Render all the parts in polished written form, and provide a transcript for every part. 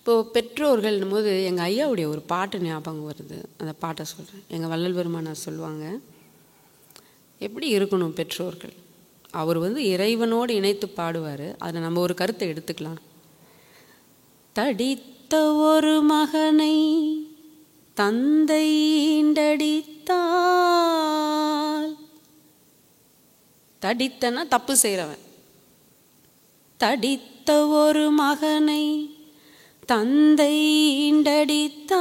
இப்போது பெற்றோர்கள்னும் போது எங்கள் ஐயாவுடைய ஒரு பாட்டு ஞாபகம் வருது. அந்த பாட்டை சொல்கிறேன். எங்கள் வள்ளல் பெருமானார் சொல்லுவாங்க, எப்படி இருக்கணும் பெற்றோர்கள். அவர் இறைவனோடு இணைத்து பாடுவார். அதை நம்ம ஒரு கருத்தை எடுத்துக்கலாம். தடித்த ஒரு மகனை தந்தை ஈண்டடித்தால், தடித்தனா தப்பு செய்கிறவன். தடித்த ஒரு மகனை தந்தை ஈண்டடித்தால்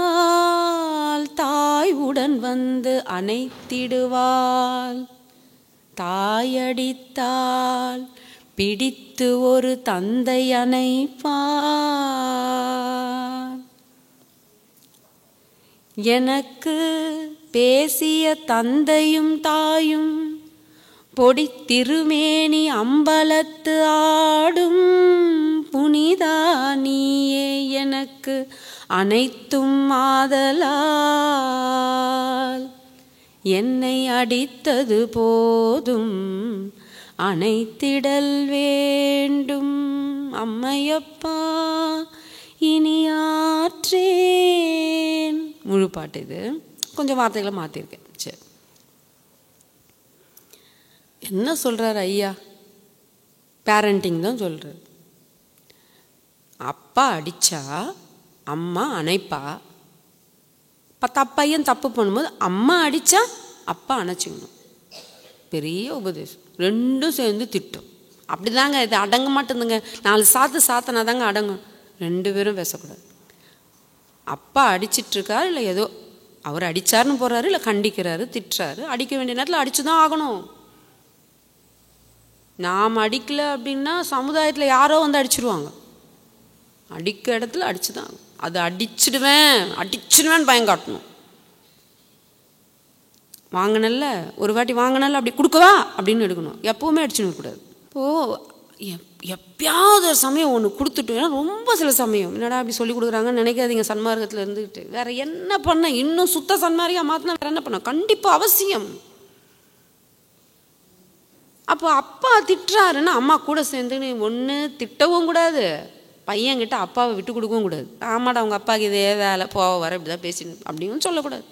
தாய் உடன் வந்து அணைத்திடுவாள். தாயடித்தால் பிடித்து ஒரு தந்தை அணைப்பார். எனக்கு பேசிய தந்தையும் தாயும் பொடி திருமேனி அம்பலத்து ஆடும் புனிதா நீயே எனக்கு அனைத்தும் ஆதலால். என்னை அடித்தது போதும் அணைத்திடல் வேண்டும். அம்மையப்பா இனி ஆற்றேன். முழு பாட்டு இது. கொஞ்சம் வார்த்தைகளை மாற்றிருக்கேன். சரி, என்ன சொல்கிறார் ஐயா? பேரண்டிங் தான் சொல்கிறார். அப்பா அடித்தா அம்மா அணைப்பா. பையன் தப்பு பண்ணும்போது அம்மா அடித்தா அப்பா அணைச்சிக்கணும். பெரிய உபதேசம். ரெண்டும் சேர்ந்து திட்டம். அப்படி தாங்க, இது அடங்க மாட்டேங்குதுங்க. 4 சாத்து சாத்தினா தாங்க அடங்கும். 2 பேரும் பேசக்கூடாது. அப்பா அடிச்சிட்ருக்காரு, இல்லை ஏதோ அவர் அடித்தாருன்னு போகிறாரு, இல்லை கண்டிக்கிறாரு, திட்டுறாரு. அடிக்க வேண்டிய நேரத்தில் அடித்து தான் ஆகணும். நாம் அடிக்கலை அப்படின்னா சமுதாயத்தில் யாரோ அடிச்சிருவாங்க. அடிக்க இடத்துல அடிச்சு தான். அது அடிச்சிடுவேன்னு பயம் காட்டணும். வாங்கினல்ல, ஒரு வாட்டி வாங்கினல்ல, அப்படி கொடுக்கவா அப்படின்னு எடுக்கணும். எப்போவுமே அடிச்சுன்னு இருக்கக்கூடாது. இப்போது எப்பயாவது ஒரு சமயம் ஒன்று கொடுத்துட்டு, ஏன்னா ரொம்ப சில சமயம் என்னடா அப்படி சொல்லி கொடுக்குறாங்கன்னு நினைக்காதீங்க. சன்மார்க்கத்தில் இருந்துக்கிட்டு வேறு என்ன பண்ண, இன்னும் சுத்த சன்மார்க்கம் மாற்றினா வேறு என்ன பண்ண? கண்டிப்பாக அவசியம். அப்போ அப்பா திட்டுறாருன்னா அம்மா கூட சேர்ந்து நீ ஒன்று திட்டவும் கூடாது, பையன்கிட்ட அப்பாவை விட்டு கொடுக்கவும் கூடாது. ஆமாடா அவங்க அப்பாவுக்கு இதே வேலை, போக வர இப்படி தான் பேசினு அப்படின்னு சொல்லக்கூடாது.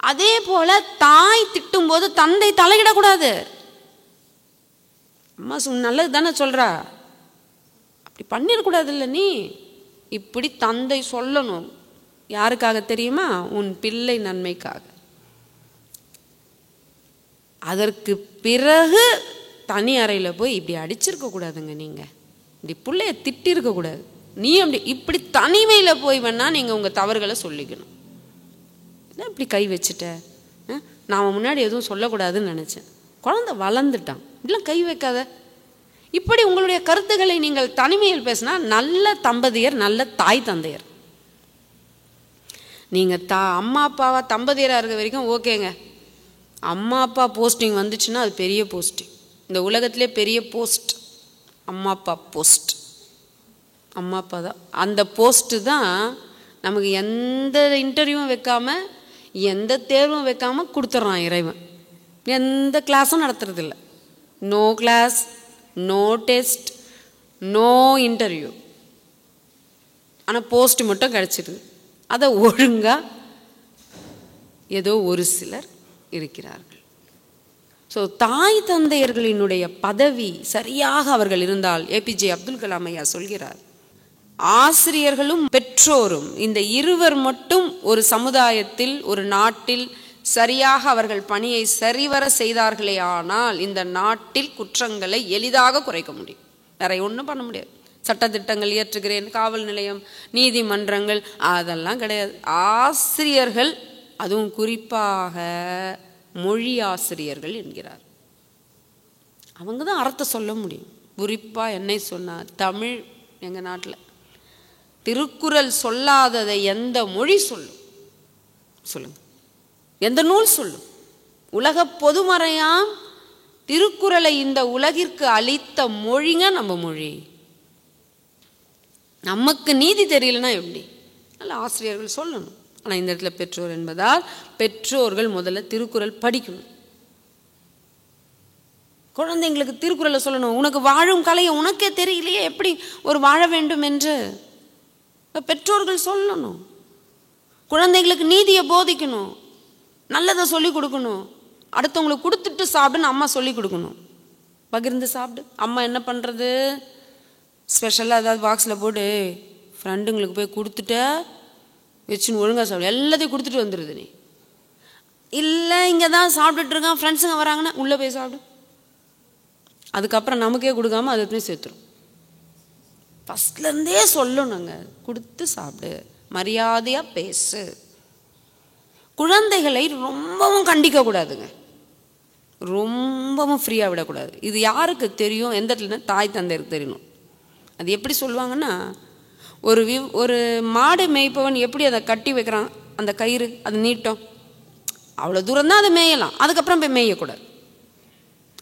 அதே போல் தாய் திட்டும்போது தந்தை தலையிடக்கூடாது. அம்மா நல்லது தானே சொல்கிறா, அப்படி பண்ணிடக்கூடாது. இல்லை, நீ இப்படி தந்தை சொல்லணும். யாருக்காக தெரியுமா? உன் பிள்ளை நன்மைக்காக. அதற்கு பிறகு தனி அறையில் போய் இப்படி அடிச்சிருக்கக்கூடாதுங்க. நீங்கள் இப்படி பிள்ளைய திட்டிருக்கக்கூடாது. நீ இப்படி தனிமையில் போய் வேணால் நீங்கள் உங்கள் தவறுகளை சொல்லிக்கணும். என்ன இப்படி கை வச்சுட்ட? நான் முன்னாடி எதுவும் சொல்லக்கூடாதுன்னு நினச்சேன். குழந்தை வளர்ந்துட்டான், இப்படிலாம் கை வைக்காத. இப்படி உங்களுடைய கருத்துக்களை நீங்கள் தனிமையில் பேசினா நல்ல தம்பதியர், நல்ல தாய் தந்தையர். நீங்கள் அம்மா அப்பாவா தம்பதியராக இருக்க வரைக்கும் ஓகேங்க. அம்மா அப்பா போஸ்டிங் வந்துச்சுன்னா அது பெரிய போஸ்டிங். இந்த உலகத்திலே பெரிய போஸ்ட் அம்மா அப்பா போஸ்ட். அம்மா அப்பா தான் அந்த போஸ்ட்டு தான் நமக்கு எந்த இன்டர்வியூவும் வைக்காமல், எந்த தேர்வும் வைக்காமல் கொடுத்துட்றான் இறைவன். எந்த கிளாஸும் நடத்துறதில்ல. No class, no test, no interview. ஆனால் போஸ்ட் மட்டும் கிடச்சிடுது. அதை ஒழுங்கா ஏதோ ஒரு சிலர் இருக்கிறார்கள். ஸோ தாய் தந்தையர்களினுடைய பதவி சரியாக அவர்கள் இருந்தால், ஏபிஜே அப்துல் கலாம் ஐயா சொல்கிறார், ஆசிரியர்களும் பெற்றோரும் இந்த இருவர் மட்டும் ஒரு சமுதாயத்தில் ஒரு நாட்டில் சரியாக அவர்கள் பணியை சரிவர செய்தார்களே ஆனால் இந்த நாட்டில் குற்றங்களை எளிதாக குறைக்க முடியும். வேற ஒன்றும் பண்ண முடியாது. சட்டத்திட்டங்கள் இயற்றுகிறேன், காவல் நிலையம், நீதிமன்றங்கள் அதெல்லாம் கிடையாது. ஆசிரியர்கள், அதுவும் குறிப்பாக மொழி ஆசிரியர்கள் என்கிறார், அவங்க தான் அர்த்தம் சொல்ல முடியும். குறிப்பாக என்னை சொன்னார், தமிழ் எங்கள் நாட்டில் திருக்குறள் சொல்லாததை எந்த மொழி சொல்லும் சொல்லுங்க, எந்த நூல் சொல்லும்? உலக பொதுமறையாம் திருக்குறளை இந்த உலகிற்கு அளித்த மொழிங்க நம்ம மொழி. நமக்கு நீதி தெரியலன்னா எப்படி? நல்ல ஆசிரியர்கள் சொல்லணும். ஆனால் இந்த இடத்துல பெற்றோர் என்பதால் பெற்றோர்கள் முதல்ல திருக்குறள் படிக்கணும். குழந்தைங்களுக்கு திருக்குறளை சொல்லணும். உனக்கு வாழும் கலையை உனக்கே தெரியலையே, எப்படி ஒரு வாழ வேண்டும் என்று பெற்றோர்கள் சொல்லணும். குழந்தைங்களுக்கு நீதியை போதிக்கணும், நல்லதை சொல்லி கொடுக்கணும். அடுத்தவங்களுக்கு கொடுத்துட்டு சாப்பிடுன்னு அம்மா சொல்லி கொடுக்கணும். பகிர்ந்து சாப்பிடு. அம்மா என்ன பண்ணுறது, ஸ்பெஷலாக ஏதாவது பாக்ஸில் போட்டு ஃப்ரெண்டுங்களுக்கு போய் கொடுத்துட்ட வச்சுன்னு ஒழுங்காக சாப்பிடு, எல்லாத்தையும் கொடுத்துட்டு வந்துடுது. நீ இல்லை இங்கே தான் சாப்பிட்டுட்ருக்கான், ஃப்ரெண்ட்ஸுங்க வராங்கன்னா உள்ளே போய் சாப்பிடு. அதுக்கப்புறம் நமக்கே கொடுக்காம அதை போய் சேர்த்துரும். ஃபஸ்ட்லேருந்தே சொல்லணுங்க, கொடுத்து சாப்பிடு, மரியாதையாக பேசு. குழந்தைகளை ரொம்பவும் கண்டிக்கக்கூடாதுங்க, ரொம்பவும் ஃப்ரீயாக விடக்கூடாது. இது யாருக்கு தெரியும்? எந்த இடத்துல? தாய் தந்தையருக்கு தெரியணும். அது எப்படி சொல்லுவாங்கன்னா, ஒரு மாடு மேய்ப்பவன் எப்படி அதை கட்டி வைக்கிறான், அந்த கயிறு அது நீட்டம், அவ்வளோ தூரம் தான் அதை மேயலாம், அதுக்கப்புறம் போய் மேயக்கூடாது.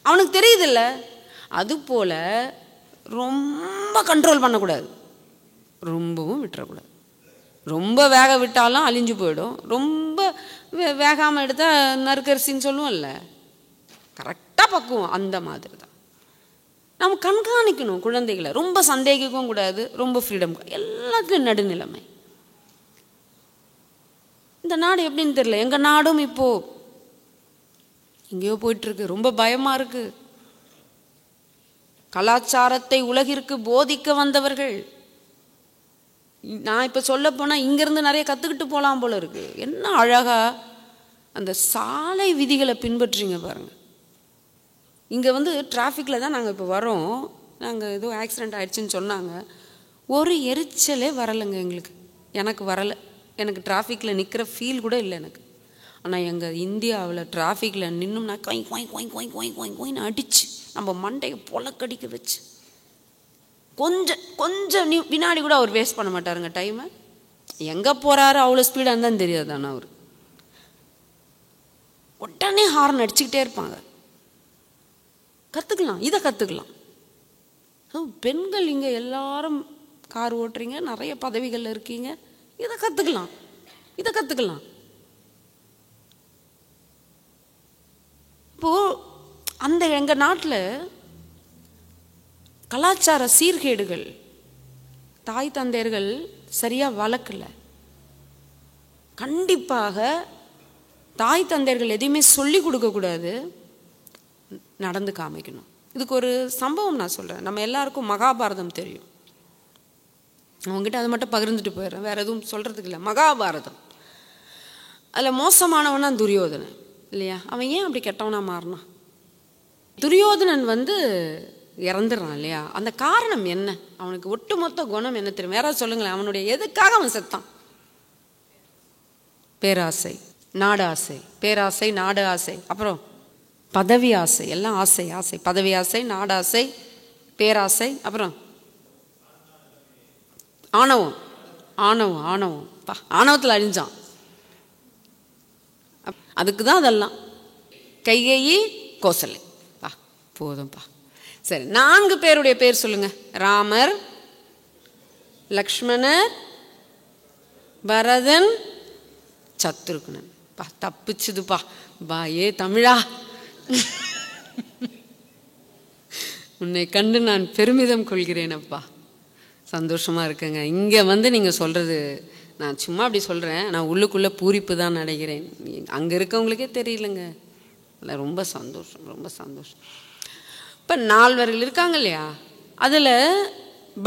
அவனுக்கு தெரியுதில்ல. அதுபோல் ரொம்ப கண்ட்ரோல் பண்ணக்கூடாது, ரொம்பவும் விட்டுறக்கூடாது. ரொம்ப வேக விட்டாலும் அழிஞ்சு போயிடும். ரொம்ப வேகாமல் எடுத்தால் நறுக்கரிசின்னு சொல்லுவோம்ல, கரெக்டாக பக்குவோம். அந்த மாதிரி தான் நம்ம கண்காணிக்கணும் குழந்தைகளை. ரொம்ப சந்தேகிக்கவும் கூடாது, ரொம்ப ஃப்ரீடம், எல்லாத்துலையும் நடுநிலைமை. இந்த நாடு எப்படின்னு தெரியல. எங்கள் நாடும் இப்போது எங்கேயோ போயிட்டுருக்கு. ரொம்ப பயமாக இருக்குது. கலாச்சாரத்தை உலகிற்கு போதிக்க வந்தவர்கள். நான் இப்போ சொல்ல போனால் இங்கேருந்து நிறைய கற்றுக்கிட்டு போகலாம் போல இருக்குது. என்ன அழகாக அந்த சாலை விதிகளை பின்பற்றுறீங்க பாருங்கள். இங்கே டிராஃபிக்கில் தான் நாங்கள் இப்போ வரோம். நாங்கள் ஏதோ ஆக்சிடெண்ட் ஆகிடுச்சின்னு சொன்னாங்க. ஒரு எரிச்சலே வரலைங்க எங்களுக்கு. எனக்கு வரலை. எனக்கு டிராஃபிக்கில் நிற்கிற ஃபீல் கூட இல்லை எனக்கு. ஆனால் எங்கள் இந்தியாவில் டிராஃபிக்கில் நின்னோம்னா கொய் கொய் கொய் கொய் கொய் கொய் கொயின்னு அடிச்சு நம்ம மண்டையை பொலக்கடிக்க வச்சு கொஞ்சம் வினாடி கூட அவர் வேஸ்ட் பண்ண மாட்டாருங்க டைமை. எங்கே போகிறாரு அவ்வளோ ஸ்பீடாக இருந்தான்னு தெரியாது. ஆனால் அவர் உடனே ஹார்ன் அடிச்சுக்கிட்டே இருப்பாங்க. கற்றுக்கலாம், இதை கற்றுக்கலாம். பெண்கள் இங்கே எல்லாரும் கார் ஓட்டுறீங்க, நிறைய பதவிகளில் இருக்கீங்க, இதை கற்றுக்கலாம், இதை கற்றுக்கலாம். இப்போது அந்த எங்கள் நாட்டில் கலாச்சார சீர்கேடுகள், தாய் தந்தையர்கள் சரியாக வளர்க்கலை. கண்டிப்பாக தாய் தந்தையர்கள் எதையுமே சொல்லி கொடுக்கக்கூடாது, நடந்து காமிக்கணும். இதுக்கு ஒரு சம்பவம் நான் சொல்கிறேன். நம்ம எல்லாருக்கும் மகாபாரதம் தெரியும். அவங்ககிட்ட அதை மட்டும் பகிர்ந்துட்டு போயிடுறேன், வேறு எதுவும் சொல்கிறதுக்கு இல்லை. மகாபாரதம், அதில் மோசமானவனா துரியோதனன் இல்லையா? அவன் ஏன் அப்படி கெட்டவனாக மாறினான்? துரியோதனன் இறந்துடுறான் இல்லையா? அந்த காரணம் என்ன? அவனுக்கு ஒட்டுமொத்த குணம் என்ன தெரியும்? வேற சொல்லுங்களேன். அவனுடைய எதுக்காக அவன் செத்தான்? பேராசை, நாடு ஆசை. பேராசை, நாடு ஆசை, அப்புறம் பதவி ஆசை. எல்லாம் ஆசை ஆசை. பதவி ஆசை, நாடாசை, பேராசை, அப்புறம் ஆணவம். ஆணவம் ஆணவம் ஆணவத்தில் அழிஞ்சான். அதுக்கு தான் அதெல்லாம். கைகேயி, கோசலை. போதும்பா. சரி, 4 பேருடைய பேர் சொல்லுங்க. ராமர், லக்ஷ்மணர், பரதன், சத்ருக்னன். தப்பிச்சுதுப்பா. ஏ தமிழா, உன்னை கண்டு நான் பெருமிதம் கொள்கிறேன் அப்பா. சந்தோஷமா இருக்குங்க. இங்கே நீங்கள் சொல்கிறது நான் சும்மா அப்படி சொல்கிறேன், நான் உள்ளுக்குள்ளே பூரிப்பு தான் நினைக்கிறேன். அங்கே இருக்கவங்களுக்கே தெரியலங்க. இல்லை, ரொம்ப சந்தோஷம், ரொம்ப சந்தோஷம். இப்போ 4 இருக்காங்க இல்லையா, அதில்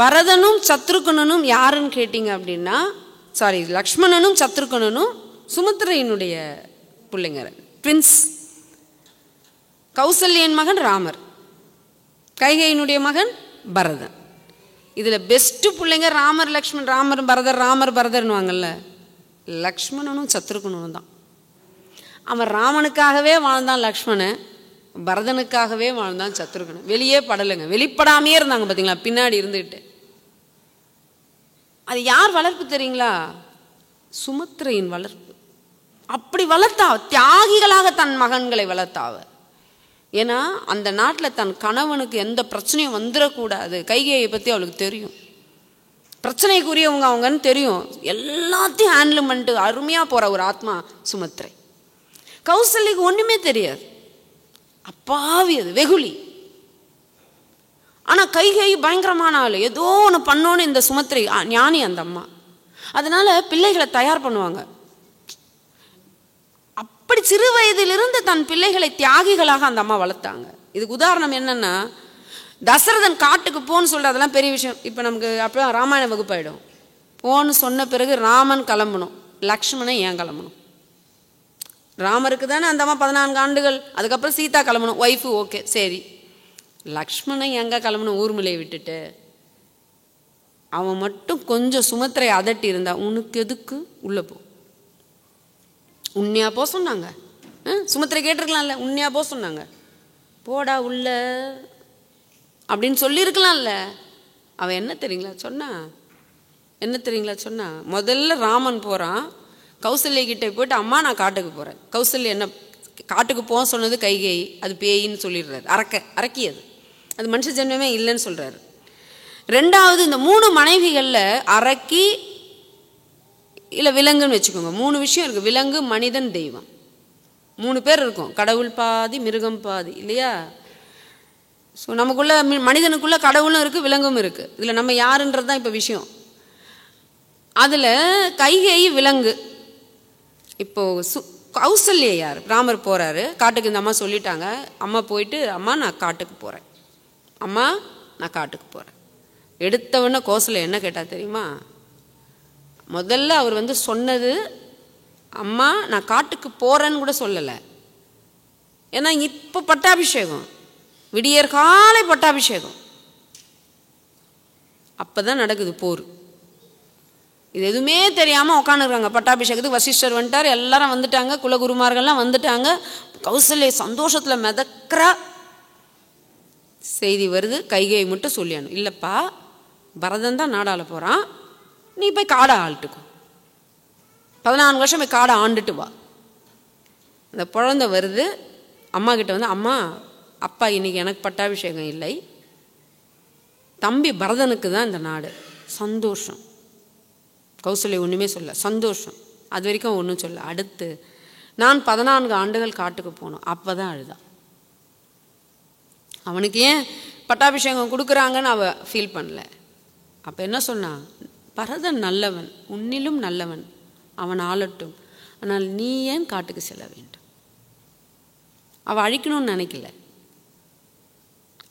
பரதனும் சத்ருகனும் யாருன்னு கேட்டிங்க அப்படின்னா, சாரி, லக்ஷ்மணனும் சத்ருகனும் சுமித்திரையினுடைய பிள்ளைங்க, ட்வின்ஸ். கௌசல்யன் மகன் ராமர், கைகையினுடைய மகன் பரதன். இதில் பெஸ்ட்டு பிள்ளைங்க ராமர் லக்ஷ்மண், ராமர் பரதர், ராமர் பரதர்னுவாங்கல்ல. லக்ஷ்மணனும் சத்ருகனும் தான். அவன் ராமனுக்காகவே வாழ்ந்தான் லக்ஷ்மணன், பரதனுக்காகவே வாழ்ந்தான் சத்ருகனன். வெளியே படலைங்க, வெளிப்படாமையே இருந்தாங்க பார்த்தீங்களா, பின்னாடி இருந்துக்கிட்டு. அது யார் வளர்ப்பு தெரியுங்களா? சுமித்திரையின் வளர்ப்பு. அப்படி வளர்த்தா, தியாகிகளாக தன் மகன்களை வளர்த்தாவ. ஏன்னா அந்த நாட்டில் தன் கணவனுக்கு எந்த பிரச்சனையும் வந்துடக்கூடாது. கைகையை பற்றி அவளுக்கு தெரியும், பிரச்சனைக்குரியவங்க அவங்கன்னு தெரியும். எல்லாத்தையும் ஹேண்டில் பண்ணிட்டு அருமையாக போகிற ஒரு ஆத்மா சுமித்திரை. கௌசல்யக்கு ஒன்றுமே தெரியாது, அப்பாவி, அது வெகுளி. ஆனால் கைகை பயங்கரமான ஆள், ஏதோ ஒன்று பண்ணோன்னு இந்த சுமித்திரை ஞானி அந்த அம்மா. அதனால பிள்ளைகளை தயார் பண்ணுவாங்க. அப்படி சிறு வயதிலிருந்து தன் பிள்ளைகளை தியாகிகளாக அந்த அம்மா வளர்த்தாங்க. இதுக்கு உதாரணம் என்னன்னா, தசரதன் காட்டுக்கு போன்னு சொல்ற, அதெல்லாம் பெரிய விஷயம். இப்போ நமக்கு அப்போ ராமாயண வகுப்பாயிடும். போன்னு சொன்ன பிறகு ராமன் கிளம்பணும், லக்ஷ்மணன் ஏன் கிளம்பணும்? ராமருக்கு தானே அந்த அம்மா 14 ஆண்டுகள், அதுக்கப்புறம் சீதா கிளம்பணும், ஒய்ஃபு, ஓகே சரி. லக்ஷ்மணன் எங்கே கிளம்பணும்? ஊர்மிலையை விட்டுட்டு. அவன் மட்டும் கொஞ்சம் சுமித்திரை அதட்டி இருந்தா, உனக்கு எதுக்கு, உள்ளே போ, உண்மையா போ சொன்னாங்க. சுமித்திரை கேட்டிருக்கலாம்ல, உண்மையா போ சொன்னாங்க, போடா உள்ள அப்படின்னு சொல்லியிருக்கலாம்ல. அவன் என்ன தெரியுங்களா சொன்னா, என்ன தெரியுங்களா சொன்னா, முதல்ல ராமன் போகிறான், கௌசல்யா கிட்டே போயிட்டு, அம்மா நான் காட்டுக்கு போகிறேன். கௌசல்யா என்ன காட்டுக்கு போக சொன்னது கைகை, அது பேயின்னு சொல்லிடுறாரு, அரக்கியது, அது மனுஷ ஜென்மமே இல்லைன்னு சொல்கிறாரு. 2வது, இந்த 3 மனைவிகளில் அரக்கி இல்லை விலங்குன்னு வச்சுக்கோங்க, 3 விஷயம் இருக்குது. விலங்கு, மனிதன், தெய்வம், 3 பேர் இருக்கும். கடவுள் பாதி, மிருகம் பாதி, இல்லையா? ஸோ நமக்குள்ள மனிதனுக்குள்ள கடவுளும் இருக்குது, விலங்கும் இருக்குது. இதில் நம்ம யாருன்றது தான் இப்போ விஷயம். அதில் கைகை விலங்கு. இப்போது கௌசல்யா யார்? ராமர் போகிறாரு காட்டுக்கு, இந்த அம்மா சொல்லிட்டாங்க. அம்மா போயிட்டு, அம்மா நான் காட்டுக்கு போகிறேன், அம்மா நான் காட்டுக்கு போகிறேன். எடுத்தவொடனே கௌசல்யா என்ன கேட்டால் தெரியுமா? முதல்ல அவர் சொன்னது, அம்மா நான் காட்டுக்கு போகிறேன்னு கூட சொல்லலை. ஏன்னா இப்போ பட்டாபிஷேகம், விடியற் காலை பட்டாபிஷேகம், அப்போ தான் நடக்குது போர். இது எதுவுமே தெரியாமல் உட்காந்துருக்காங்க பட்டாபிஷேகத்துக்கு. வசிஷ்டர் வந்துட்டார், எல்லாரும் வந்துட்டாங்க, குலகுருமார்கள்லாம் வந்துட்டாங்க. கௌசல்யா சந்தோஷத்தில் மிதக்கிறா. செய்தி வருது, கைகையை மட்டும் சொல்லியானு, இல்லைப்பா பரதன் தான் நாடாள போகிறான், நீ போய் காடை ஆள்ட்டுக்கோ, 14 வருஷம் போய் காடை ஆண்டுட்டு வா. அந்த குழந்தை வருது, அம்மா கிட்ட அம்மா அப்பா இன்னைக்கு எனக்கு பட்டாபிஷேகம் இல்லை, தம்பி பரதனுக்கு தான் இந்த நாடு. சந்தோஷம். கௌசல்யா ஒன்றுமே சொல்ல, சந்தோஷம். அது வரைக்கும் ஒன்றும் சொல்ல. அடுத்து நான் 14 ஆண்டுகள் காட்டுக்கு போனோம், அப்போ தான் அழுதான். அவனுக்கு ஏன் பட்டாபிஷேகம் கொடுக்குறாங்கன்னு அவ ஃபீல் பண்ணல. அப்போ என்ன சொன்னா, பரதன் நல்லவன், உன்னிலும் நல்லவன், அவன் ஆளட்டும், ஆனால் நீ ஏன் காட்டுக்கு செல்ல வேண்டும்? அவள் அழிக்கணும்னு நினைக்கல,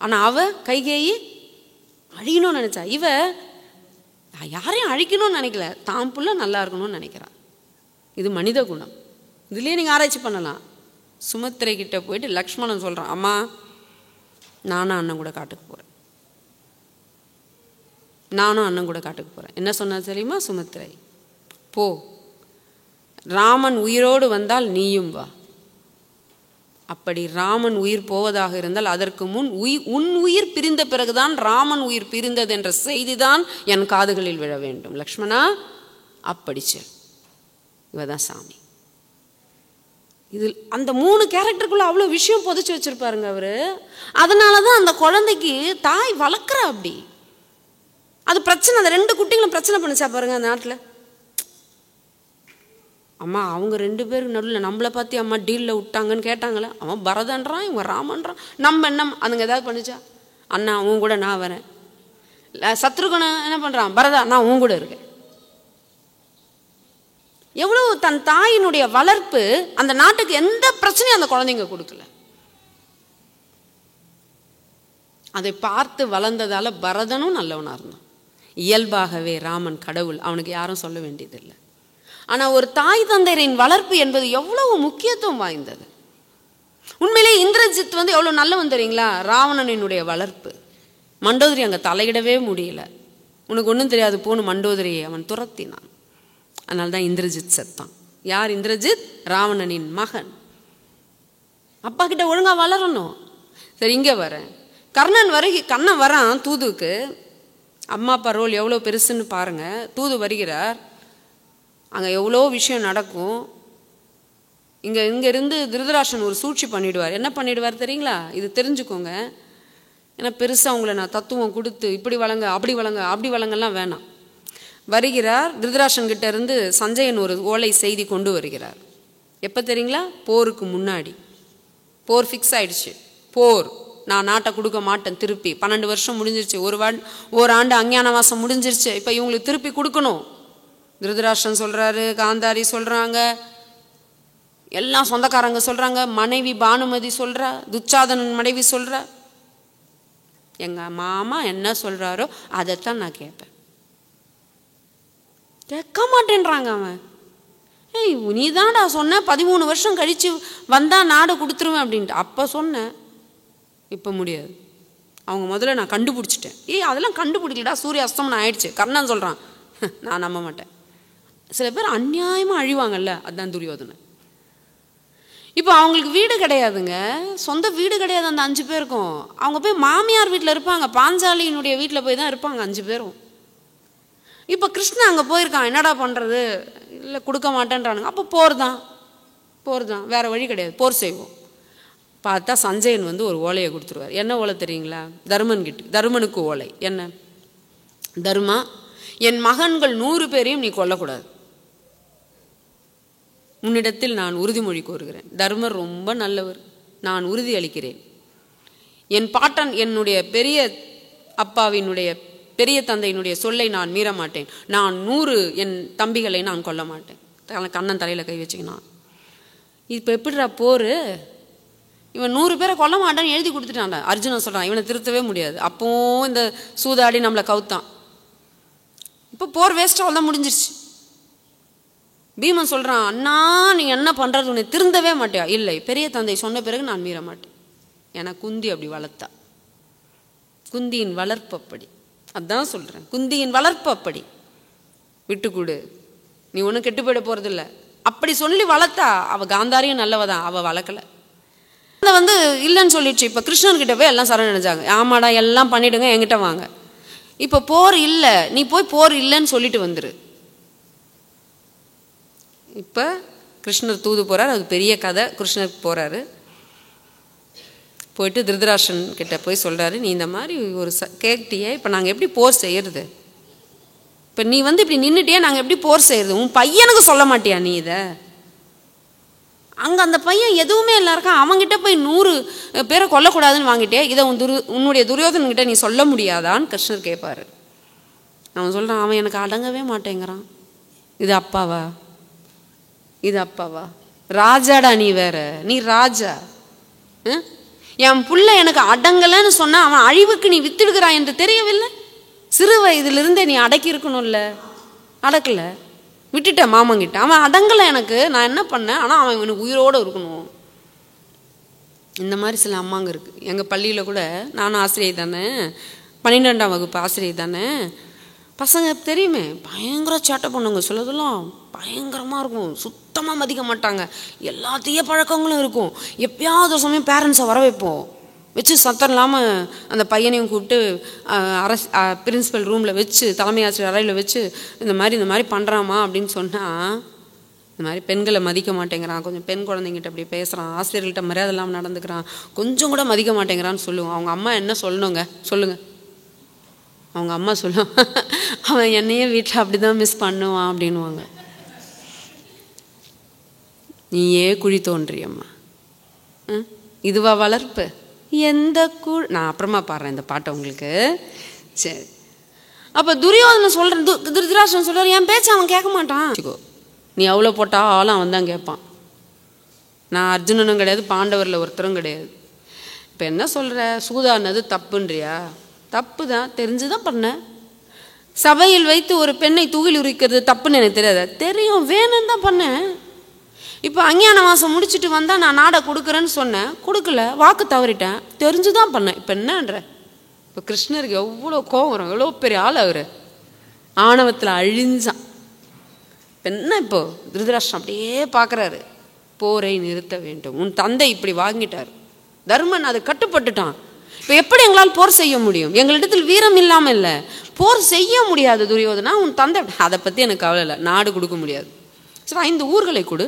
ஆனால் அவ கைகேயி அழிக்கணும்னு நினைச்சா. இவ யாரையும் அழிக்கணும்னு நினைக்கல, தான் புள்ள நல்லா இருக்கணும்னு நினைக்கிறான். இது மனித குணம். இதுலேயே நீங்கள் ஆராய்ச்சி பண்ணலாம். சுமித்திரை கிட்ட போயிட்டு லக்ஷ்மணன் சொல்கிறான், அம்மா நானும் அண்ணன் கூட காட்டுக்கு போகிறேன், நானும் அண்ணன் கூட காட்டுக்கு போகிறேன். என்ன சொன்னா தெரியுமா சுமித்திரை? போ, ராமன் உயிரோடு வந்தால் நீயும் வா. அப்படி ராமன் உயிர் போவதாக இருந்தால் அதற்கு முன் உன் உயிர் பிரிந்த பிறகுதான் ராமன் உயிர் பிரிந்தது என்ற செய்திதான் என் காதுகளில் விழ வேண்டும். லக்ஷ்மணா அப்படி சொல். இவதான் சாமி. இதில் அந்த 3 கேரக்டருக்குள்ள அவ்வளோ விஷயம் புதைச்சி வச்சிருப்பாருங்க அவரு. அதனால தான் அந்த குழந்தைக்கு தாய் வளர்க்குறா. அப்படி அது பிரச்சனை. அந்த 2 குட்டிங்களும் பிரச்சனை பண்ணிச்சா பாருங்க அந்த நாட்டில். அம்மா அவங்க 2 பேருக்கு நடுவில் நம்மளை பார்த்து அம்மா டீலில் விட்டாங்கன்னு கேட்டாங்களே. அவன் பரதன்றான், இவங்க ராமன்றான், நம்ம என்ன அதுங்க ஏதாவது பண்ணிச்சா? அண்ணா உன் கூட நான் வரேன். சத்ருகனை என்ன பண்ணுறான், பரதா நான் உன் கூட இருக்கேன். எவ்வளவு தன் தாயினுடைய வளர்ப்பு அந்த நாட்டுக்கு எந்த பிரச்சனையும் அந்த குழந்தைங்க கொடுக்கல. அதை பார்த்து வளர்ந்ததால பரதனும் நல்லவனா இருந்தான். இயல்பாகவே ராமன் கடவுள், அவனுக்கு யாரும் சொல்ல வேண்டியதில்லை. ஆனா ஒரு தாய் தந்தையரின் வளர்ப்பு என்பது எவ்வளவு முக்கியத்துவம் வாய்ந்தது. உண்மையிலே இந்திரஜித் எவ்வளவு நல்லவன் தெரியுங்களா? ராவணனினுடைய வளர்ப்பு. மண்டோதரி அங்க தலையிடவே முடியல. உனக்கு ஒன்றும் தெரியாது போன்னு மண்டோதரியை அவன் துரத்தினான். அதனால்தான் இந்திரஜித் செத்தான். யார் இந்திரஜித்? ராவணனின் மகன். அப்பா கிட்ட ஒழுங்கா வளரணும். சரி, இங்க வரேன். கர்ணன் வரான் தூதுக்கு. அம்மா அப்பா ரோல் எவ்வளோ பெருசுன்னு பாருங்க. தூது வருகிறார், அங்கே எவ்வளோ விஷயம் நடக்கும். இருந்து திருதராஷ்டிரன் ஒரு சூழ்ச்சி பண்ணிடுவார். என்ன பண்ணிடுவார் தெரியுங்களா? இது தெரிஞ்சுக்கோங்க. ஏன்னா பெருசாக உங்களை நான் தத்துவம் கொடுத்து இப்படி வளங்க அப்படி வளங்க அப்படி வளங்கலாம் வேணாம். வருகிறார், திருதராஷ்டிரன் கிட்ட இருந்து சஞ்சயன் ஒரு ஓலை செய்தி கொண்டு வருகிறார். எப்போ தெரியுங்களா? போருக்கு முன்னாடி. போர் ஃபிக்ஸ் ஆயிடுச்சு. போர், நான் நாட்டை கொடுக்க மாட்டேன் திருப்பி. 12 வருஷம் முடிஞ்சிருச்சு. ஒரு ஆண்டு அஞ்ஞானவாசம் முடிஞ்சிருச்சு. இப்போ இவங்களுக்கு திருப்பி கொடுக்கணும். திருதராஷ்டிரன் சொல்றாரு, காந்தாரி சொல்றாங்க, எல்லாம் சொந்தக்காரங்க சொல்றாங்க, மனைவி பானுமதி சொல்றா, துச்சாதனன் மனைவி சொல்றா. எங்க மாமா என்ன சொல்றாரோ அதைத்தான் நான் கேட்பேன். கேட்க மாட்டேன்றாங்க அவன். ஏய், நீ தான்டா சொன்ன 13 வருஷம் கழிச்சு வந்தா நாடு கொடுத்துருவேன் அப்படின்ட்டு. அப்ப சொன்னேன், இப்ப முடியாது. அவங்க முதல்ல நான் கண்டுபிடிச்சிட்டேன். அதெல்லாம் கண்டுபிடிக்கலடா, சூரிய அஸ்தமனம் ஆயிடுச்சு. கர்ணன் சொல்றான். நான் நம்ப மாட்டேன். சில பேர் அநியாயமா அழிவாங்கல்ல, அதுதான் துரியோதனன். இப்போ அவங்களுக்கு வீடு கிடையாதுங்க, சொந்த வீடு கிடையாது அந்த 5 பேருக்கும். அவங்க போய் மாமியார் வீட்டில் இருப்பாங்க, பாஞ்சாலியினுடைய வீட்டில் போய் தான் இருப்பாங்க 5 பேரும். இப்போ கிருஷ்ணன் அங்கே போயிருக்கான், என்னடா பண்ணுறது? இல்லை கொடுக்க மாட்டேன்றானுங்க. அப்போ போர் தான், வேற வழி கிடையாது, போர் செய்வோம். பார்த்தா சஞ்சயன் ஒரு ஓலையை கொடுத்துருவார். என்ன ஓலை தெரியுங்களா? தருமனுக்கு ஓலை. என்ன? தர்மா, என் மகன்கள் 100 பேரையும் நீ கொல்லக்கூடாது. உன்னிடத்தில் நான் உறுதிமொழி கோருகிறேன். தர்மர் ரொம்ப நல்லவர், நான் உறுதி அளிக்கிறேன். என் பாட்டன், என்னுடைய பெரிய அப்பாவினுடைய பெரிய தந்தையினுடைய சொல்லை நான் மீற மாட்டேன். நான் 100 என் தம்பிகளை நான் கொல்ல மாட்டேன். கண்ணன் தலையில கை வச்சுக்கினான். இப்போ எப்படிடா போரு? இவன் 100 பேரை கொல்ல மாட்டான்னு எழுதி கொடுத்துட்டான்டா. அர்ஜுனன் சொல்றான், இவனை திருத்தவே முடியாது. அப்போ இந்த சூதாடி நம்மளை கவுத்தான். இப்போ போர் வேஸ்டா தான் முடிஞ்சிருச்சு. பீமன் சொல்றான், அண்ணா நீ என்ன பண்றது? உன்னை திருந்தவே மாட்டியா? இல்லை, பெரிய தந்தை சொன்ன பிறகு நான் மீற மாட்டேன். ஏன்னா குந்தி அப்படி வளர்த்தா. குந்தியின் வளர்ப்பு அப்படி. அதான் சொல்றேன், குந்தியின் வளர்ப்பு அப்படி. விட்டுக்கூடு, நீ ஒன்றும் கெட்டு போயிட போறது இல்லை. அப்படி சொல்லி வளர்த்தா. அவ காந்தாரியும் நல்லவதான், அவ வளர்க்கல. அதை இல்லைன்னு சொல்லிடுச்சு. இப்போ கிருஷ்ணன் கிட்ட போய் எல்லாம் சரணடைஞ்சாங்க. ஆமாடா எல்லாம் பண்ணிடுங்க, என்கிட்ட வாங்க. இப்போ போர் இல்லை, நீ போய் போர் இல்லைன்னு சொல்லிட்டு வந்துரு. இப்போ கிருஷ்ணர் தூது போறார். அது பெரிய கதை. கிருஷ்ணர் போறாரு, போயிட்டு திருதராஷ்டிரன் கிட்ட போய் சொல்றாரு, நீ இந்த மாதிரி ஒரு கேட்டியே, இப்போ நாங்கள் எப்படி போர் செய்யறது? இப்போ நீ இப்படி நின்றுட்டியே, நாங்கள் எப்படி போர் செய்யறது? உன் பையனுக்கு சொல்ல மாட்டியா நீ இதை? அங்கே அந்த பையன் எதுவுமே எல்லாருக்கும், அவங்ககிட்ட போய் 100 பேரை கொல்லக்கூடாதுன்னு வாங்கிட்டே, இதை உன்னுடைய துரியோதனன்கிட்ட நீ சொல்ல முடியாதான்னு கிருஷ்ணர் கேட்பாரு. அவன் சொல்றான், அவன் எனக்கு அடங்கவே மாட்டேங்கிறான். இது அப்பாவா? ராஜாடா நீ, வேற நீ ராஜா. என் புள்ள எனக்கு அடங்கலன்னு சொன்னா அவன் அழிவுக்கு நீ வித்துடுகிறாய் என்று தெரியவில்லை? சிறு வயதிலிருந்தே நீ அடக்கி இருக்கணும்ல, அடக்கல, விட்டுட்ட மாமங்கிட்ட. அவன் அடங்கலை எனக்கு, நான் என்ன பண்ணேன்? ஆனால் அவன் எனக்கு உயிரோடு இருக்கணும். இந்த மாதிரி சில அம்மாங்க இருக்கு. எங்கள் பள்ளியில் கூட, நானும் ஆசிரியை தானே, 12ஆம் வகுப்பு ஆசிரியை தானே, பசங்க தெரியுமே பயங்கர சேட்டை பண்ணுங்க. சிலதெல்லாம் பயங்கரமாக இருக்கும், சுத்தமாக மதிக்க மாட்டாங்க, எல்லா தீய பழக்கங்களும் இருக்கும். எப்பயாவது ஒரு சமயம் பேரண்ட்ஸை வர வைப்போம், வச்சு சத்தம் இல்லாமல் அந்த பையனையும் கூப்பிட்டு பிரின்சிபல் ரூமில் வச்சு, தலைமை ஆசிரியர் அறையில் வச்சு, இந்த மாதிரி பண்ணுறாமா அப்படின்னு சொன்னால், இந்த மாதிரி பெண்களை மதிக்க மாட்டேங்கிறான், கொஞ்சம் பெண் குழந்தைங்கிட்ட அப்படி பேசுகிறான், ஆசிரியர்கள்ட்ட மரியாதை இல்லாமல் நடந்துக்கிறான், கொஞ்சம் கூட மதிக்க மாட்டேங்கிறான்னு சொல்லுவோம். அவங்க அம்மா என்ன சொல்லணுங்க சொல்லுங்கள்? அவங்க அம்மா சொல்லுவான், அவன் என்னையே வீட்டில் அப்படி தான் மிஸ் பண்ணுவான் அப்படின்வாங்க. நீயே குழி தோன்றியம்மா, இதுவா வளர்ப்பு? எந்த நான் அப்புறமா பாடுறேன் இந்த பாட்டை உங்களுக்கு. சரி, அப்போ துரியோதனன் சொல்கிறேன், திருதராஷ்டிரன் சொல்கிறார், என் பேச்சு அவன் கேட்க மாட்டான். நீ எவ்வளோ போட்டாலும் அவன் தான் கேட்பான். நான் அர்ஜுனனும் கிடையாது, பாண்டவரில் ஒருத்தரும் கிடையாது. இப்போ என்ன சொல்கிற, சூதாடினது தப்புன்றியா? தப்பு தான், தெரிஞ்சு தான் பண்ணேன். சபையில் வைத்து ஒரு பெண்ணை தூகில் உரிக்கிறது தப்புன்னு எனக்கு தெரியாது, தெரியும், வேணும்னு தான் பண்ணேன். இப்போ அஞ்ஞான வாசம் முடிச்சுட்டு வந்தால் நான் நாடை கொடுக்குறேன்னு சொன்னேன், கொடுக்கல, வாக்கு தவறிட்டேன், தெரிஞ்சு தான் பண்ணேன். இப்போ என்னன்ற, இப்போ கிருஷ்ணருக்கு எவ்வளோ கோவம் வரும், எவ்வளோ பெரிய ஆள் அவர், ஆணவத்தில் அழிஞ்சான். இப்போ என்ன, இப்போ திருதராஷ்டிரம் அப்படியே பார்க்குறாரு, போரை நிறுத்த வேண்டும், உன் தந்தை இப்படி வாங்கிட்டார். தர்மன் அது கட்டுப்பட்டுட்டான். இப்போ எப்படி எங்களால் போர் செய்ய முடியும்? எங்களிடத்தில் வீரம் இல்லாமல் இல்லை, போர் செய்ய முடியாது துரியோதனா, உன் தந்தை. அதை பற்றி எனக்கு கவலை இல்லை, நாடு கொடுக்க முடியாது. சரி 5 ஊர்களை கொடு,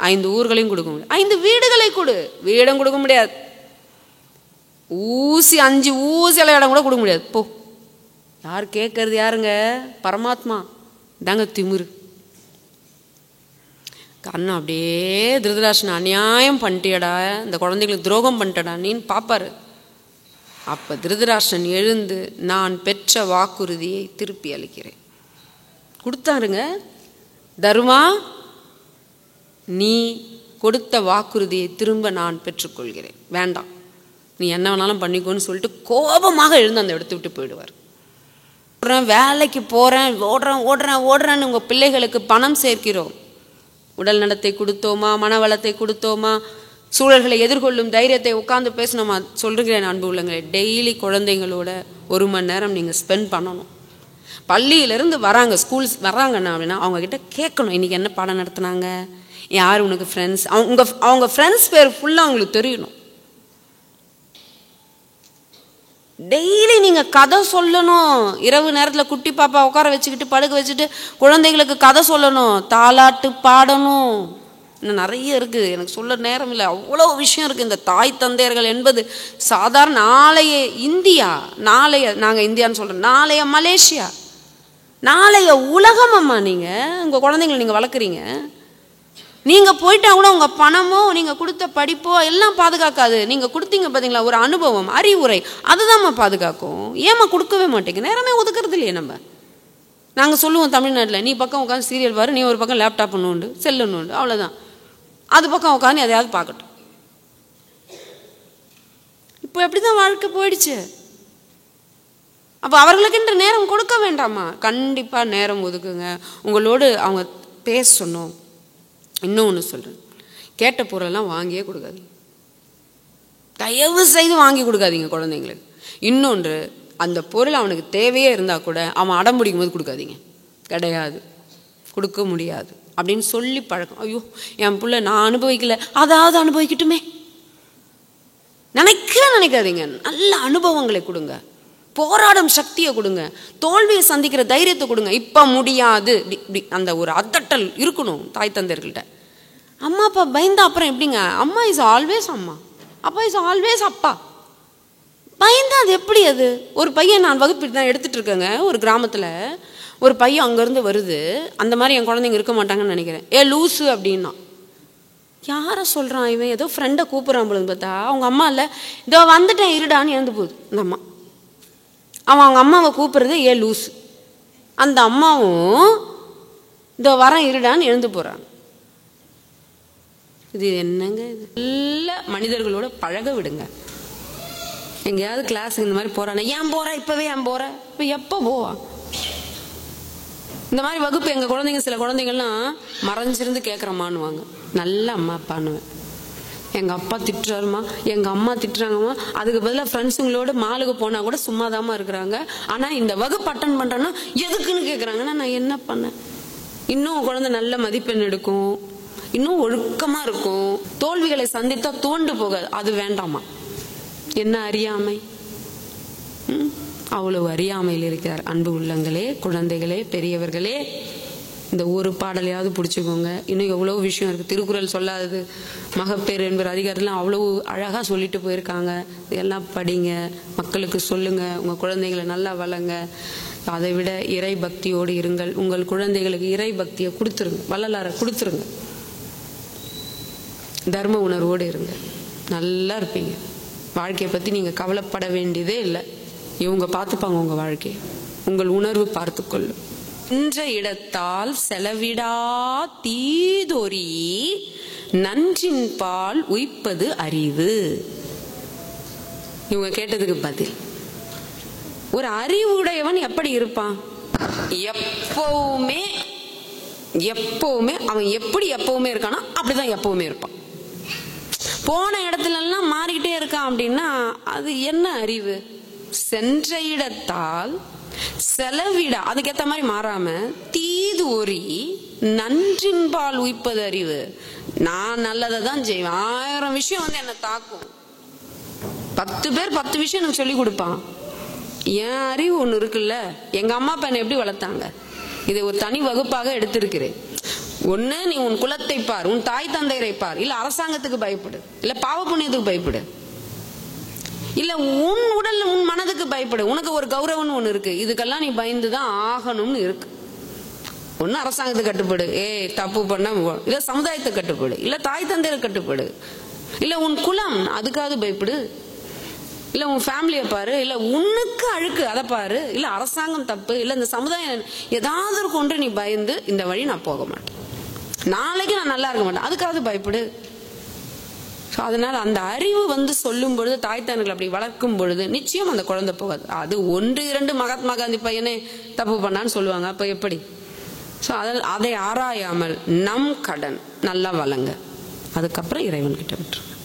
5 ஊர்களையும் கொடுக்க முடியாது. 5 வீடுகளை கொடு, வீடும் கொடுக்க முடியாது. ஊசி 5 ஊசியில இடம் கூட கொடுக்க முடியாது. போ. யார் கேட்கறது? யாருங்க? பரமாத்மா. தாங்க திமிரு. கண்ணா அப்படியே திருதராஷ்டிரன் அநியாயம் பண்ணிட்டியடா, இந்த குழந்தைகளுக்கு துரோகம் பண்ணிட்டடா நீன்னு பார்ப்பாரு. அப்போ திருதராஷ்டிரன் எழுந்து, நான் பெற்ற வாக்குறுதியை திருப்பி அளிக்கிறேன். கொடுத்தாருங்க. தர்மா, நீ கொடுத்த வாக்குறுதியை திரும்ப நான் பெற்றுக்கொள்கிறேன், வேண்டாம், நீ என்ன வேணாலும் பண்ணிக்கோன்னு சொல்லிட்டு கோபமாக எழுந்து அந்த இடத்த விட்டு போயிடுவார். வேலைக்கு போகிறேன், ஓடுறேன்னு உங்கள் பிள்ளைகளுக்கு பணம் சேர்க்கிறோம். உடல் நடத்தை கொடுத்தோமா, மனவளத்தை கொடுத்தோமா, சூழல்களை எதிர்கொள்ளும் தைரியத்தை உட்காந்து பேசணுமா? சொல்கிறேன் அன்பு உள்ளங்களே, டெய்லி குழந்தைங்களோட 1 மணி நேரம் நீங்கள் ஸ்பெண்ட் பண்ணணும். பள்ளியிலேருந்து வராங்க, ஸ்கூல்ஸ் வராங்கண்ணா அப்படின்னா அவங்கக்கிட்ட கேட்கணும், இன்றைக்கி என்ன பாடம் நடத்துனாங்க, யார் உனக்கு ஃப்ரெண்ட்ஸ், அவங்க ஃப்ரெண்ட்ஸ் பேர் ஃபுல்லாக அவங்களுக்கு தெரியணும். டெய்லி நீங்கள் கதை சொல்லணும். இரவு நேரத்தில் குட்டி பாப்பா உட்கார வச்சுக்கிட்டு படுக்க வச்சுட்டு குழந்தைங்களுக்கு கதை சொல்லணும், தாலாட்டு பாடணும். இன்னும் நிறைய இருக்குது, எனக்கு சொல்ல நேரம் இல்லை, அவ்வளோ விஷயம் இருக்குது. இந்த தாய் தந்தையர்கள் என்பது சாதாரண, நாளைய இந்தியா, நாளைய நாங்கள் இந்தியான்னு சொல்கிறோம், நாளைய மலேசியா, நாளைய உலகம். அம்மா நீங்கள் உங்கள் குழந்தைங்களை நீங்கள் வளர்க்குறீங்க, நீங்கள் போயிட்டா கூட உங்கள் பணமோ நீங்கள் கொடுத்த படிப்போ எல்லாம் பாதுகாக்காது. நீங்கள் கொடுத்தீங்க பார்த்தீங்களா ஒரு அனுபவம், அறிவுரை, அதுதான்மா பாதுகாக்கும். ஏம்மா கொடுக்கவே மாட்டேங்க, நேரமே ஒதுக்கிறது இல்லையே. நாங்கள் சொல்லுவோம் தமிழ்நாட்டில், நீ பக்கம் உட்காந்து சீரியல் பாரு, நீ ஒரு பக்கம் லேப்டாப் ஒன்று செல்லு ஒன்று, அவ்வளோதான், அது பக்கம் உட்காந்து எதையாவது பார்க்கட்டும். இப்போ எப்படி தான் வாழ்க்கை போயிடுச்சு. அப்போ அவர்களுக்குன்ற நேரம் கொடுக்க வேண்டாமா? கண்டிப்பாக நேரம் ஒதுக்குங்க. உங்களோடு அவங்க பேசணும். இன்னொன்று சொல்கிறேன், கேட்ட பொருளெல்லாம் வாங்கியே கொடுக்காதீங்க, தயவு செய்து வாங்கி கொடுக்காதீங்க குழந்தைங்களுக்கு. இன்னொன்று, அந்த பொருள் அவனுக்கு தேவையே இருந்தால் கூட அவன் அடம் பிடிக்கும் போது கொடுக்காதீங்க. கிடையாது, கொடுக்க முடியாது அப்படின்னு சொல்லி பழக்கம். ஐயோ என் பிள்ளை நான் அனுபவிக்கல, அதாவது அனுபவிக்கட்டுமே நினைக்காதீங்க. நல்ல அனுபவங்களை கொடுங்க, போராடும் சக்தியை கொடுங்க, தோல்வியை சந்திக்கிற தைரியத்தை கொடுங்க. இப்போ முடியாது இப்படி அந்த ஒரு அதட்டல் இருக்கணும் தாய் தந்தையர்கள்ட்ட. அம்மா அப்பா பயந்தா அப்புறம் எப்படிங்க? அம்மா இஸ் ஆல்வேஸ் அம்மா, அப்பா இஸ் ஆல்வேஸ் அப்பா. பயந்தா அது எப்படி? அது ஒரு பையன், நான் வகுப்பு தான் எடுத்துகிட்டு இருக்கேங்க, ஒரு கிராமத்தில் ஒரு பையன் அங்கேருந்து வருது. அந்த மாதிரி என் குழந்தைங்க இருக்க மாட்டாங்கன்னு நினைக்கிறேன். ஏ லூஸு அப்படின்னா, யாரை சொல்கிறான் இவன்? ஏதோ ஃப்ரெண்டை கூப்பிட்றான் பொழுது பார்த்தா அவங்க அம்மா இல்லை, இதோ வந்துட்டேன் இருடான்னு இறந்து போகுது இந்த அம்மா. அவன் அவங்க அம்மாவை கூப்பிட்றது ஏ லூஸு. அந்த அம்மாவும் இதோ வரேன் இருடான்னு எழுந்து போகிறாங்க. இது என்னங்க? இது நல்ல மனிதர்களோட பழக விடுங்க. எங்கேயாவது கிளாஸுக்கு இந்த மாதிரி போகிறானே, ஏன் போகிற இப்போவே, ஏன் போகிற இப்போ, எப்போ போவா? இந்த மாதிரி வகுப்பு எங்கள் குழந்தைங்க, சில குழந்தைங்கள்லாம் மறைஞ்சிருந்து கேட்குறம்மான்னுவாங்க. நல்ல அம்மா அப்பான்னுவேன். எங்கள் அப்பா திட்டுறாருமா, எங்கள் அம்மா திட்டுறாங்கம்மா, அதுக்கு பதிலாக ஃப்ரெண்ட்ஸுங்களோட மாலுக்கு போனால் கூட சும்மாதாம்மா இருக்கிறாங்க. ஆனால் இந்த வகுப்பு அட்டன் பண்ணுறேன்னா எதுக்குன்னு கேட்குறாங்கன்னா நான் என்ன பண்ணேன்? இன்னும் குழந்தை நல்ல மதிப்பெண் எடுக்கும், இன்னும் ஒழுக்கமாக இருக்கும், தோல்விகளை சந்தித்தா தோண்டு போகாது. அது வேண்டாமா? என்ன அறியாமை? அவ்வளவு அறியாமையில் இருக்கிறார். அன்பு உள்ளங்களே, குழந்தைகளே, பெரியவர்களே, இந்த ஒரு பாடலையாவது பிடிச்சிக்கோங்க. இன்னும் எவ்வளோ விஷயம் இருக்குது. திருக்குறள் சொல்லாதது மகப்பேறு என்கிற அதிகாரத்தில் அவ்வளவு அழகாக சொல்லிட்டு போயிருக்காங்க. இதெல்லாம் படிங்க, மக்களுக்கு சொல்லுங்கள், உங்கள் குழந்தைகளை நல்லா வளங்க. அதை விட இறை பக்தியோடு இருங்கள். உங்கள் குழந்தைகளுக்கு இறை பக்தியை கொடுத்துருங்க, வள்ளலாரை கொடுத்துருங்க. தர்ம உணர்வோடு இருங்க, நல்லா இருப்பீங்க. வாழ்க்கையை பற்றி நீங்கள் கவலைப்பட வேண்டியதே இல்லை. இவங்க பார்த்துப்பாங்க உங்கள் வாழ்க்கையை, உங்கள் உணர்வு பார்த்துக்கொள்ளும். சென்ற இடத்தால் செலவிடா தீதொரி நன்றின் பால் உய்ப்பது அறிவு. இவங்க கேட்டதுக்கு பதில். ஒரு அறிவுடையவன் எப்படி இருப்பான்? எப்பவுமே எப்பவுமே அவன் எப்படி எப்பவுமே இருக்கானோ அப்படிதான் எப்பவுமே இருப்பான். போன இடத்துல எல்லாம் மாறிக்கிட்டே இருக்கான் அப்படின்னா அது என்ன அறிவு? சென்ற இடத்தால் செலவிட அதுக்கேற்ற மாதிரி மாறாம தீது ஒரி நன்றின்பால் உய்ப்பது அறிவு. நான் நல்லதை தான் செய்வேன். 1000 விஷயம் வந்து என்ன தாக்கும். 10 பேர் 10 விஷயம் எனக்கு சொல்லி கொடுப்பான். என் அறிவு ஒண்ணு இருக்குல்ல. எங்க அம்மா அப்பா என்ன எப்படி வளர்த்தாங்க, இதை ஒரு தனி வகுப்பாக எடுத்திருக்கிறேன். ஒண்ணு நீ உன் குலத்தை பார், உன் தாய் தந்தையரை பார், இல்ல அரசாங்கத்துக்கு பயப்படு, இல்ல பாவ புண்ணியத்துக்கு பயப்படு, இல்ல உன் உடல் உன் மனதுக்கு பயப்படு. உனக்கு ஒரு கௌரவம்னு ஒண்ணு இருக்கு, இதுக்கெல்லாம் நீ பயந்துதான் ஆகணும்னு இருக்கு. ஒண்ணு அரசாங்கத்துக்கு கட்டுப்படு, தப்பு பண்ண, இல்ல சமுதாயத்துக்கு கட்டுப்படு, இல்ல தாய் தந்தையருக்கு கட்டுப்படு, இல்ல உன் குலம் அதுக்காவது பயப்படு, இல்ல உன் ஃபேமிலியை பாரு, இல்ல உன்னுக்கு அழுக்கு அதை பாரு, இல்ல அரசாங்கம் தப்பு, இல்ல இந்த சமுதாயம் ஏதாவது ஒரு கொண்டு நீ பயந்து இந்த வழி நான் போக மாட்டேன், நாளைக்கு நான் நல்லா இருக்க மாட்டேன், அதுக்காவது பயப்படு. அதனால அந்த அறிவு வந்து சொல்லும் பொழுது, தாய் தந்தைகள் அப்படி வளர்க்கும் பொழுது நிச்சயம் அந்த குழந்தை போகாது. அது 1-2 மகாத்மா காந்தி பையனே தப்பு பண்ணான்னு சொல்லுவாங்க. அப்ப எப்படி? அதை ஆராயாமல் நம் கடன் நல்லா வளங்க, அதுக்கப்புறம் இறைவன் கிட்ட விட்டுருங்க.